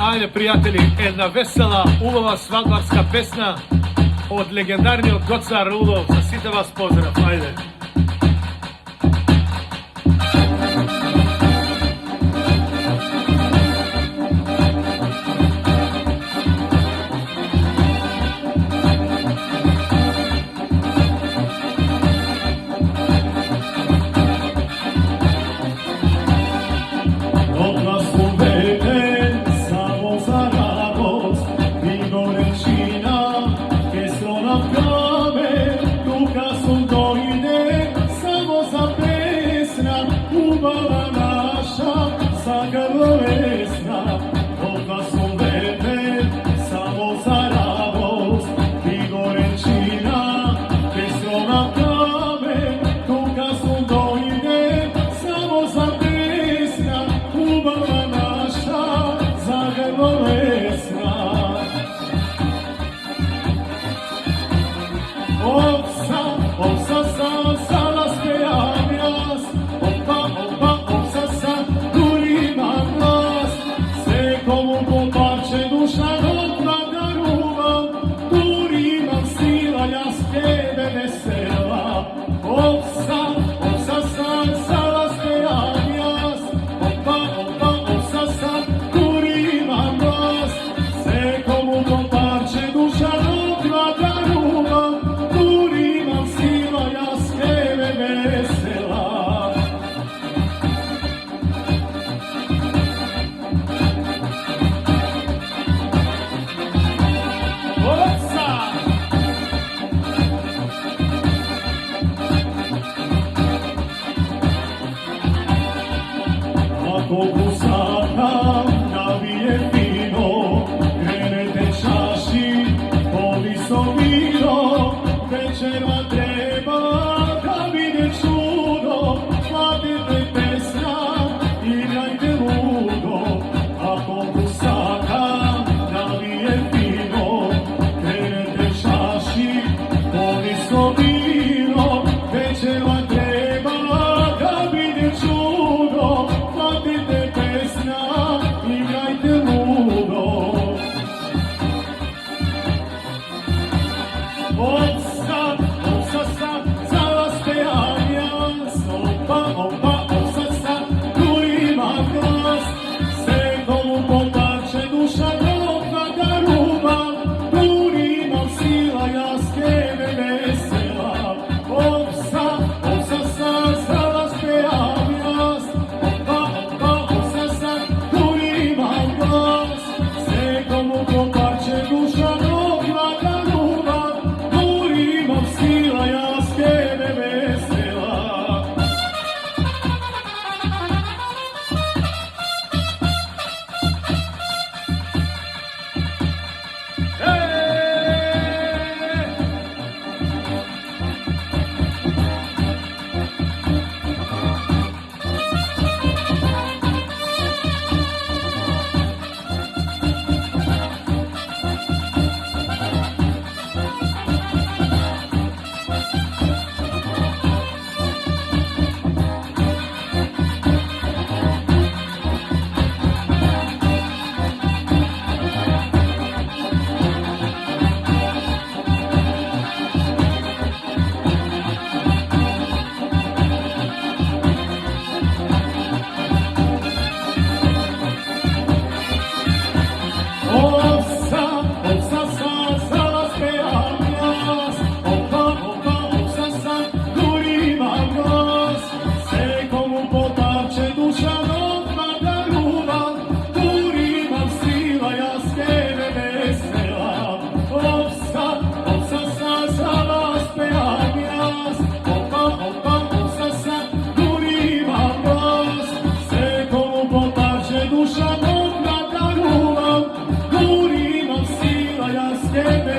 Ajde prijatelji, jedna vesela, ulova svalbardska pesna od legendarnog Goca Rulov. Za svite vas pozdrav, ajde. Ljubava naša, zagrlo vesna, odla su vete, samo za radost, i gorečina, pesro na plave, tuga su dojde, samo za pesna, ljubava naša, zagrlo vesna. Opsa, sala spejam jas, opsa, kurima glas, sve komu popače duša rodna garuva, kurima sila jas tebe vesela. Opsa, sala spejam jas, opsa, kurima glas, sve komu popače duša rodna garuva, ako gusaka navije vino, krenete čaši, poviso vino, večera treba da vide čudo, hladite pesna, igrajte ludo. Ako gusaka navije vino, krenete čaši, poviso vino, večera treba da vide čudo, hladite pesna, igrajte ludo. Opsa, za vas pejam jas, opsa, kurima glas, sve komu popače duša rodna garuva, kurima sila jas tebe vesela. Opsa, za vas pejam jas, opsa, kurima glas, sve komu popače duša rodna garuva, sila jas tebe vesela. Duša rodna garuva, kurima sila jas tebe